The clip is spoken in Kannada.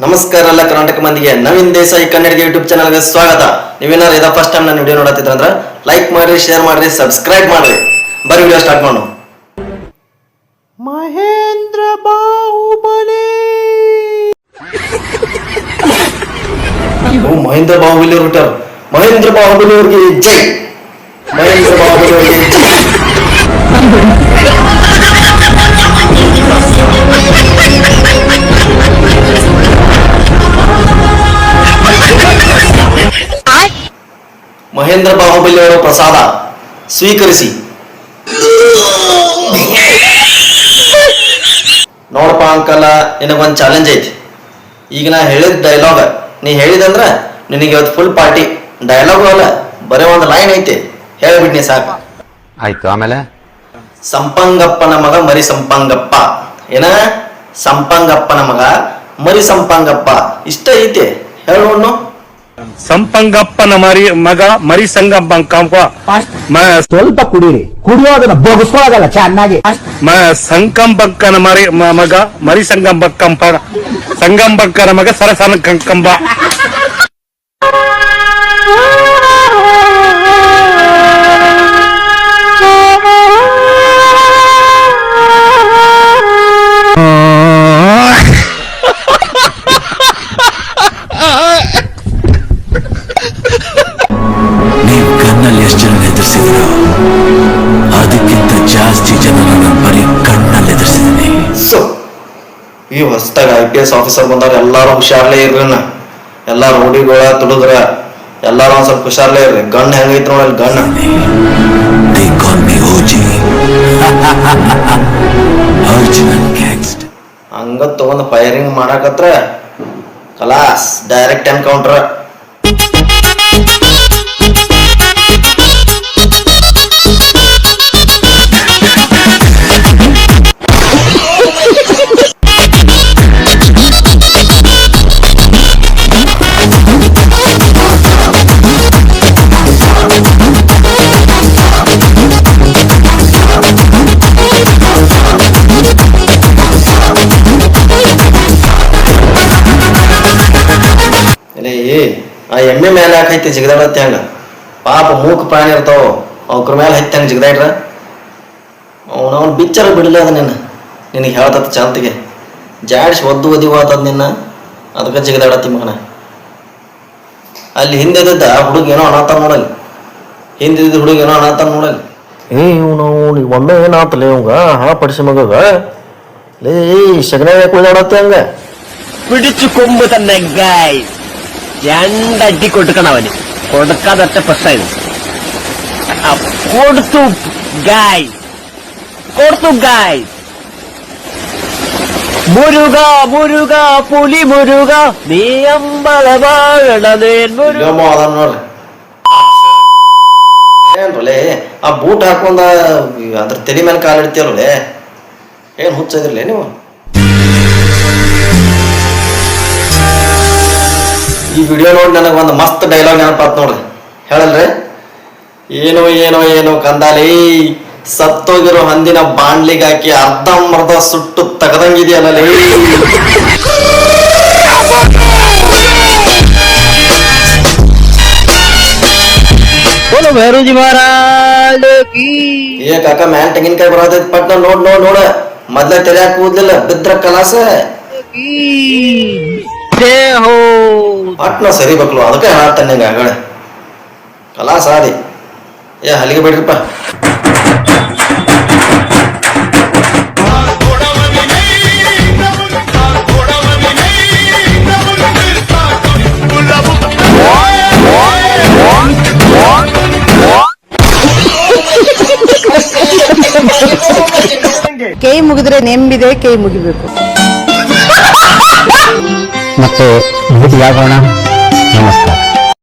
ನಮಸ್ಕಾರ ಎಲ್ಲ ಕರ್ನಾಟಕ ಮಂದಿಗೆ ನವೀನ್ ದೇಸಾಯಿ ಕನ್ನಡಿಗ ಯೂಟ್ಯೂಬ್ ಚಾನಲ್ಗೆ ಸ್ವಾಗತ. ನೀವೇನಾದ್ರು ಇದ ಫಸ್ಟ್ ಟೈಮ್ ನನ್ನ ವಿಡಿಯೋ ನೋಡತ್ತಿದ್ರ ಅಂದ್ರೆ ಲೈಕ್ ಮಾಡ್ರಿ, ಶೇರ್ ಮಾಡ್ರಿ, ಸಬ್ಸ್ಕ್ರೈಬ್ ಮಾಡ್ರಿ. ಬರೀ ವಿಡಿಯೋ ಸ್ಟಾರ್ಟ್ ಮಾಡೋಣ. ಮಹೇಂದ್ರ ಬಾಹುಬಲಿ. ಮಹೇಂದ್ರ ಬಾಹುಬಲಿ ಅವರು ಹುಟ್ಟಾರ. ಮಹೇಂದ್ರ ಬಾಹುಬಲಿ ಅವ್ರಿಗೆ ಜೈ. ಮಹೇಂದ್ರ ಬಾಹುಬಲಿ ಅವ್ರಿಗೆ ಜೈ. ಮಹೇಂದ್ರ ಬಾಹುಬಲಿ ಅವರ ಪ್ರಸಾದ ಸ್ವೀಕರಿಸಿ. ನೋಡಪ್ಪ ಅಂಕಲ್, ನಿನಗೊಂದು ಚಾಲೆಂಜ್ ಐತಿ. ಈಗ ನಾ ಹೇಳಿದ ಡೈಲಾಗ್ ನೀ ಹೇಳಿದಂದ್ರ ನಿನಗೆ ಇವತ್ತು ಫುಲ್ ಪಾರ್ಟಿ. ಡೈಲಾಗು ಅಲ್ಲ, ಬರೀ ಒಂದು ಲೈನ್ ಐತಿ, ಹೇಳ್ಬಿಡ್ನಿ ಸಾಕು. ಆಯ್ತು, ಆಮೇಲೆ ಸಂಪಂಗಪ್ಪನ ಮಗ ಮರಿ ಸಂಪಂಗಪ್ಪ. ಏನ ಸಂಪಂಗಪ್ಪನ ಮಗ ಮರಿ ಸಂಪಂಗಪ್ಪ, ಇಷ್ಟ ಐತಿ, ಹೇಳೋಣ. ಸಂಪಂಗಪ್ಪನ ಮಗ ಮರಿ ಸಂಗಪ್ಪಂಕ ಸ್ವಲ್ಪ ಕುಡೀರಿ, ಕುಡಿಯೋದನ್ನ ಬೊಗಸ್ಕೊಳಗಲ್ಲ ಚೆನ್ನಾಗಿ. ಸಂಕಂಬಕ್ಕನ ಮಗ ಮರಿ ಸಂಗಂಬಕ್ಕನ ಮಗ ಸರಸನ ಕಂಬ. ನೀವು ಕಣ್ಣಲ್ಲಿ ಎಷ್ಟು ಜನ ಎದುರಿಸಿದ್ರು, ಅದಕ್ಕಿಂತ ಜಾಸ್ತಿ ಜನರನ್ನು ಬರೀ ಕಣ್ಣಲ್ಲಿ ಎದುರಿಸಿದ್ದೀನಿ. ಸೊ ಈ ಹೊಸದಾಗ IPS ಆಫೀಸರ್ ಬಂದವ್ರು ಎಲ್ಲಾರು ಹುಷಾರ್ಲೇ ಇರ್ರಿ. ಎಲ್ಲಾ ರೋಡಿಗಳ ತುಡುದ್ರ ಎಲ್ಲಾರು ಒಂದ್ ಸ್ವಲ್ಪ ಹುಷಾರ್ಲೇ ಇರ್ರಿ. ಗನ್ ಹೆಂಗೈತಿ ನೋಡಲ್ಲಿ, gun. They call me OG. Original gangster. ಹಂಗ ತಗೊಂಡ್ ಫೈರಿಂಗ್ ಮಾಡಾಕತ್ರ ಕಲಾಸ್, ಡೈರೆಕ್ಟ್ ಎನ್ಕೌಂಟರ್. ಆ ಎಮ್ಮೆ ಮೇಲೆ ಹಾಕೈತಿ ಜಿಗದಾಡತ್ತೆ ಹಂಗ. ಪಾಪ ಮೂಕ ಪ್ರಾಣಿ ಇರ್ತಾವ, ಅವ್ರ ಮೇಲೆ ಹತ್ತಿ ಹಂಗ ಜಿಗದಾಡ್ರ ಅವನವನ್ ಬಿಚ್ಚರ ಬಿಡಲಿ. ಅದ ನಿನಗೆ ಹೇಳ್ತತ್ ಚಾಂತಿಗೆ ಜಾಡಿಸಿ ಒದ್ದು ಒದಿವಾತದ ನಿನ್ನ, ಅದಕ್ಕೆ ಜಿಗದಾಡತ್ತಿ ಮಗನ. ಅಲ್ಲಿ ಹಿಂದಿದ್ದ ಹುಡುಗ ಏನೋ ಅನಾಥ ನೋಡಲ್ಲಿ, ಹಿಂದಿದ್ದ ಹುಡುಗ ಏನೋ ಅನಾಥ ನೋಡಲ್ಲಿ. ಇವನು ಒಮ್ಮೆ ಏನಾತಲ್ಲ ಇವಂಗ ಪಡಿಸಿ ಮಗಗ ಲೇ ಶಗನ ಕುಳಿದಾಡತ್ತೆ ಹಂಗ. പിടിച്ചു കൊമ്പ് തന്നെ ഗായ്, രണ്ടടി കൊടുക്കണം അവന്. കൊടുക്കാതെ പ്രശ്നമായിരുന്നു. കൊടുത്തു ഗായ്, കൊടുത്തു ഗായ്. മുരുക മുരുക പുലി മുരുക നീ അമ്പലവാഴണേൻ മുരുക. ನೋಡ್ರಿ ಏನ್ರಲೆ ಆ ಬೂಟ್ ಹಾಕೊಂಡ ಅದ್ರ ತಲೆ ಮೇಲೆ ಕಾಲಿಡ್ತೀರಲ್ಲೇ, ಏನ್ ಹುಚ್ಚಿದ್ರಲೇ ನೀವು? ಈ ವಿಡಿಯೋ ನೋಡಿ ನನಗೆ ಒಂದು ಮಸ್ತ್ ಡೈಲಾಗ್ ನೆನಪಾತ್ ನೋಡ್ರಿ, ಹೇಳಲ್ರಿ? ಏನೋ ಏನೋ ಏನೋ ಕಂದಾಲಿ, ಸತ್ತೋಗಿರೋ ಹಂದಿನ ಬಾಣ್ಲಿಗೆ ಹಾಕಿ ಅರ್ಧಂಬರ್ಧ ಸುಟ್ಟು ತಗದಂಗಿದೆಯಲ್ಲ. ಏ ಕಾಕ, ಮ್ಯಾಲ್ ತೆಂಗಿನಕಾಯಿ ಬರತೈತಿ, ಪಟ್ನ ನೋಡ್ ನೋಡ್ ನೋಡ. ಮೊದ್ಲ ತೆರ್ಯಾಕ ಕೂದ್ಲಿಲ್ಲ, ಬಿದ್ರ ಕಲಾಸ. ಪಟ್ನ ಸರಿ ಬಕ್ಲು, ಅದಕ್ಕೆ ಹೇಳತ್ತಂಗ ಆಗಳೆ ಕಲಾಸ ಆದಿ. ಏ ಹಲಿಗೆ ಬಿಡ್ರಿಪ್ಪ. ಕೈ ಮುಗಿದ್ರೆ ನೆಮ್ಮದಿದೆ, ಕೈ ಮುಗಿಬೇಕು. ಮತ್ತೆ ಭೇಟಿಯಾಗೋಣ. ನಮಸ್ಕಾರ.